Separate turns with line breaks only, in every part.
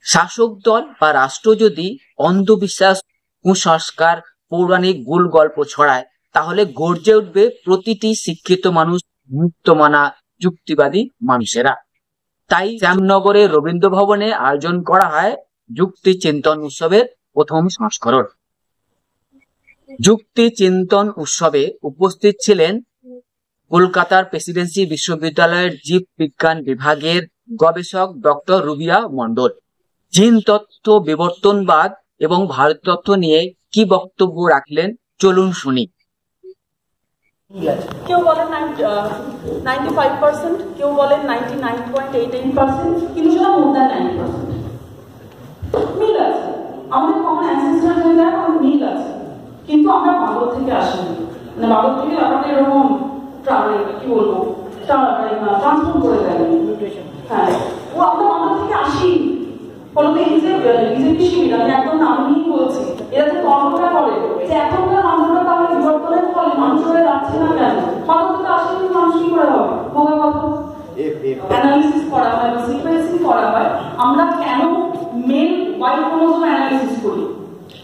শাসক দল বা রাষ্ট্র যদি অন্ধবিশ্বাস, কুসংস্কার, পৌরাণিক গুল গল্প ছড়ায়, তাহলে গর্জে উঠবে প্রতিটি শিক্ষিত মানুষ, মুক্তমানা যুক্তিবাদী মানুষেরা। তাই শ্যামনগরে রবীন্দ্র ভবনে আয়োজন করা হয় যুক্তি চিন্তন উৎসবের প্রথম সংস্করণ। যুক্তি চিন্তন উৎসবে উপস্থিত ছিলেন কলকাতার প্রেসিডেন্সি বিশ্ববিদ্যালয়ের জীববিজ্ঞান বিভাগের গবেষক ডক্টর রুবিয়া মণ্ডল। জিন তত্ত্ব, বিবর্তনবাদ এবং ভারততত্ত্ব নিয়ে কি বক্তব্য রাখলেন চলুন শুনি।
কেউ বলেন 95%, কেউ বলেন 99.88%, কিন্তু সেটা মোর দ্যান 90%। মিল আছে, আমাদের কমন অ্যানসেস্টর হয়ে যায়, আমাদের মিল আছে, কিন্তু আমরা বাংলা থেকে আসিনি। মানে বাংলা থেকে ব্যাপারটা এরকম কি বলবো ট্রান্সফর্ম করে দেয়। হ্যাঁ, ও আমরা বাংলা থেকে আসি। ফলত এই যে বিজেপি শিবির, আমি একদম নাম নিয়ে বলছি, এরা যে তর্কটা করে যে এখনকার মানুষরা তাহলে বিবর্তনের ফলে মানুষ হয়ে যাচ্ছে না কেন, ফলত তো আসলে মানুষ কি করে হবে, বোকা কথা। অ্যানালিসিস করা হয় বা সিকোয়েন্সিং করা হয়, আমরা কেন মেল ওয়াই ক্রোমোজোম অ্যানালিসিস করি।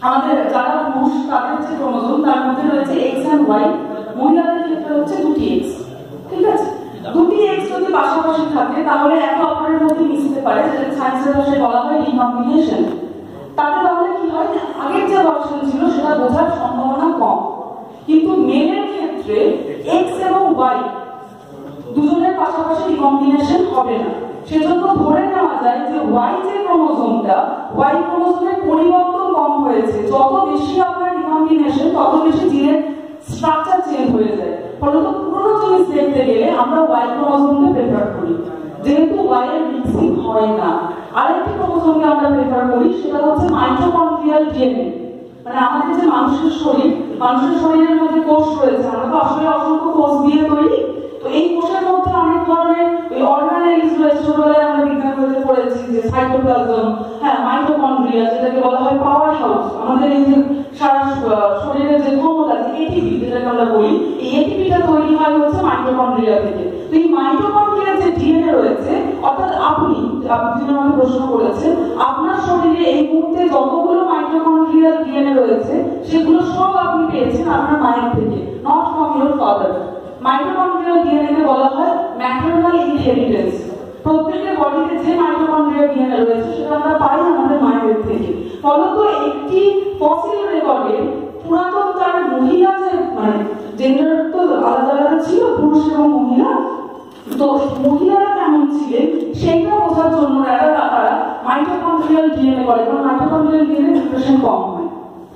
আমাদের যারা পুরুষ তাদের যে ক্রোমোজোম তার মধ্যে রয়েছে এক্স অ্যান্ড ওয়াই, মহিলাদের ক্ষেত্রে হচ্ছে দুটি এক্স। ঠিক আছে, দুটি এক্স যদি পাশাপাশি থাকে তাহলে একে অপরের মধ্যে মিশতে পারে, যেটা সায়েন্সের ভাষায় বলা হয় রিকম্বিনেশন। তাতে তাহলে কি হয়, আগের যে ভার্সন ছিল সেটা বোঝার সম্ভাবনা কম। কিন্তু মেলের ক্ষেত্রে এক্স এবং ওয়াই দুজনের পাশাপাশি রিকম্বিনেশন হবে না। সেজন্য ধরে নেওয়া যায় যে ওয়াই যে ক্রোমোজোমটা, ওয়াই ক্রোমোজোমের পরিবর্তন কম হয়েছে। যত বেশি আপনার রিকম্বিনেশন তত বেশি জিনের স্ট্রাকচার চেঞ্জ হয়ে যায়। ফলত পুরনো জিনিস দেখতে গেলে আমরা ওয়াই ক্রোমোজোমকে প্রেফার করি, যেহেতু ওয়াই এর মিক্সিং হয় না। আরেকটি ক্রোমোজোমকে আমরা প্রেফার করি, সেটা হচ্ছে মাইটোকন্ড্রিয়াল ডিএনএ। মানে আমাদের যে মানুষের শরীর, মানুষের শরীরের মধ্যে কোষ রয়েছে, আমরা তো আসলে অসংখ্য কোষ দিয়ে তৈরি। তো এই কোষের মধ্যে অনেক ধরনের ওই অর্গানেলস রয়েছে, ছোটবেলায় আমরা বিজ্ঞান বইতে পড়েছি যে সাইটোপ্লাজম, হ্যাঁ মাইটোকন্ড্রিয়া, যেটাকে বলা হয় পাওয়ার হাউস। আমাদের এই যে সারা শরীরের যে ক্ষমতা, যে এটিপি যেটাকে আমরা বলি, এই এটিপিটা তৈরি হয় হচ্ছে মাইটোকন্ড্রিয়া থেকে। তো এই মাইটোকন্ড্রিয়ার যে ডিএনএ রয়েছে, অর্থাৎ আপনি যিনি আমাকে প্রশ্ন করেছেন, আপনার শরীরে এই মুহূর্তে যতগুলো মাইটোকন্ড্রিয়াল ডিএনএ রয়েছে সেগুলো সব আপনি পেয়েছেন আপনার মায়ের থেকে, not from your father. Mitochondrial DNA কে বলা হয় ম্যাটারনাল ইনহেরিটেন্স। প্রত্যেকের বডিতে যে মাইটোকন্ড্রিয়াল ডিএনএ রয়েছে সেটা আমরা পাই আমাদের মায়ের থেকে। ফলত একটি ফসিল রেকর্ডে পুরাতন তার মহিলা যে মানে জেন্ডার তো আলাদা আলাদা ছিল, পুরুষ এবং মহিলা, তো মহিলারা কেমন ছিলেন সেইটা বোঝার জন্য তারা মাইটোকন্ড্রিয়াল ডিএনএ করে, কারণ মাইটোকন্ড্রিয়াল ডিএনএ মিউটেশন কম হয়,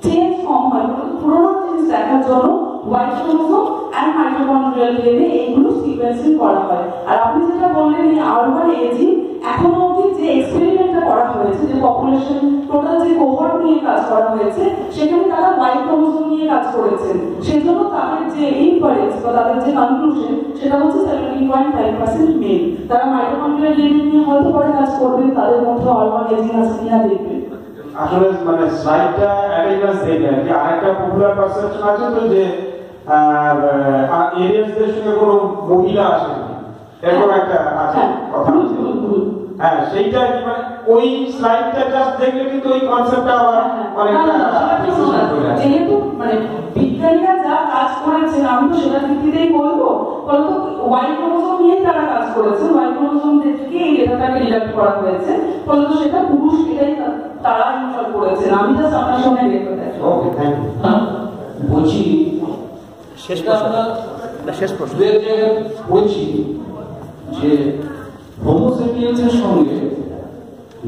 চেঞ্জ কম হয়। পুরোনো জিনিস দেখার জন্য ওয়াই ক্রোমোজোম আর মাইটোকন্ড্রিয়াল ডিএনএ এইগুলো সিকোয়েন্সিং করা হয়। আর আপনি যেটা বললেন এই আরবান এজিং, এখনো অবধি যে এক্সপেরিমেন্টটা করা হয়েছে, যে পপুলেশন টোটাল যে কোহর্ট নিয়ে কাজ করা হয়েছে, সেখানে তারা ওয়াই ক্রোমোজোম নিয়ে কাজ করেছেন। সেজন্য তাদের যে ইনফারেন্স বা তাদের যে কনক্লুশন সেটা হচ্ছে 17.5% মেল। তারা মাইটোকন্ড্রিয়াল ডিএনএ নিয়ে হয়তো পরে কাজ করবেন, তাদের মধ্যে আরবান এজিং আছে কিনা দেখবেন।
আসলে মানে স্লাইডটা অ্যারেঞ্জমেন্ট দেখে আর কি আরেকটা পপুলার পারসেপশন আছে তো যে এরিয়াসদের সঙ্গে কোনো মহিলা আসে এরকম একটা আছে কথা। হ্যাঁ, সেইটা কি মানে ওই স্লাইডটা জাস্ট দেখলে কিন্তু ওই কনসেপ্টটা আবার অনেকটা
যেহেতু মানে বিজ্ঞানীরা যা কাজ করেছেন আমি তো সেটা ভিত্তিতেই বলবো। ফলত ওয়াই ক্রোমোজোম নিয়ে তারা কাজ করেছেন, ওয়াই ক্রোমোজোম থেকে এই ডেটাটাকে ডিডাক্ট করা হয়েছে। ফলত সেটা পুরুষ এটাই তারা ইনফল করেছেন। আমি জাস্ট আপনার সামনে বের করে দিচ্ছি।
ওকে, থ্যাংক ইউ।
বলছি
শেষ প্রশ্ন
বলছি যে হোমোসেপিয়েন্সের সঙ্গে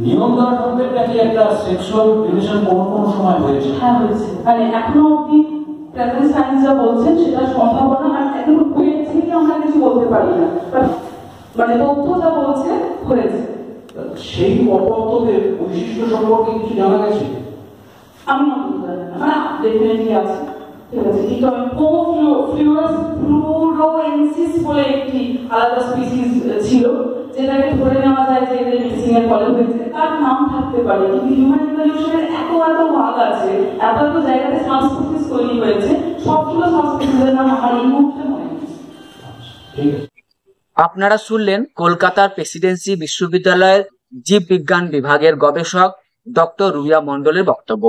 নিয়মদারদের নাকি একটা সেক্সুয়াল রিলেশন কোন সময় হয়েছে।
হ্যাঁ হয়েছে, মানে এখনো অব্দি প্রেজেন্ট সায়েন্স যা বলছেন সেটা সম্ভাবনা আর এখন হয়েছে কি আমরা কিছু বলতে পারি না, মানে তথ্য যা বলছে হয়েছে।
সেই অপত্যদের বৈশিষ্ট্য সম্পর্কে কিছু জানা গেছে?
আমি না ডেফিনেটলি আছে। ঠিক আছে, ফ্লুরোএনসিস বলে একটি আলাদা স্পিসিস ছিল, যেটাকে ধরে নেওয়া যায় যে এদের মিক্সিং এর ফলে হয়েছে। তার নাম থাকতে পারে, কিন্তু হিউম্যান ইভলিউশনের এত ভাগ আছে, এত জায়গাতে সাবস্পিসিস তৈরি হয়েছে, সবগুলো সাবস্পিসিসের নাম আমার এই মুহূর্তে মনে নেই।
আপনারা শুনলেন কলকাতার প্রেসিডেন্সি বিশ্ববিদ্যালয়ের জীববিজ্ঞান বিভাগের গবেষক ডক্টর রুইয়া মণ্ডলের বক্তব্য।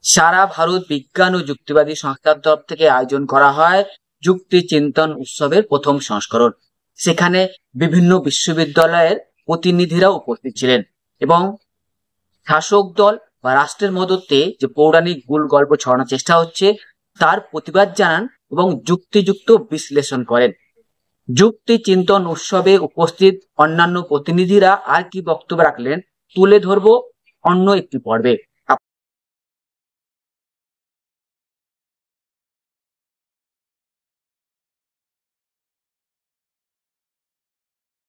সারা ভারত বিজ্ঞান ও যুক্তিবাদী সংস্থার তরফ থেকে আয়োজন করা হয় যুক্তি চিন্তন উৎসবের প্রথম সংস্করণ। সেখানে বিভিন্ন বিশ্ববিদ্যালয়ের প্রতিনিধিরা উপস্থিত ছিলেন এবং শাসক দল বা রাষ্ট্রের মদতে যে পৌরাণিক গুল গল্প ছড়ানোর চেষ্টা হচ্ছে তার প্রতিবাদ জানান এবং যুক্তিযুক্ত বিশ্লেষণ করেন। যুক্তি চিন্তন উৎসবে উপস্থিত অন্যান্য প্রতিনিধিরা আর কি বক্তব্য রাখলেন তুলে ধরবো অন্য একটি পর্বে।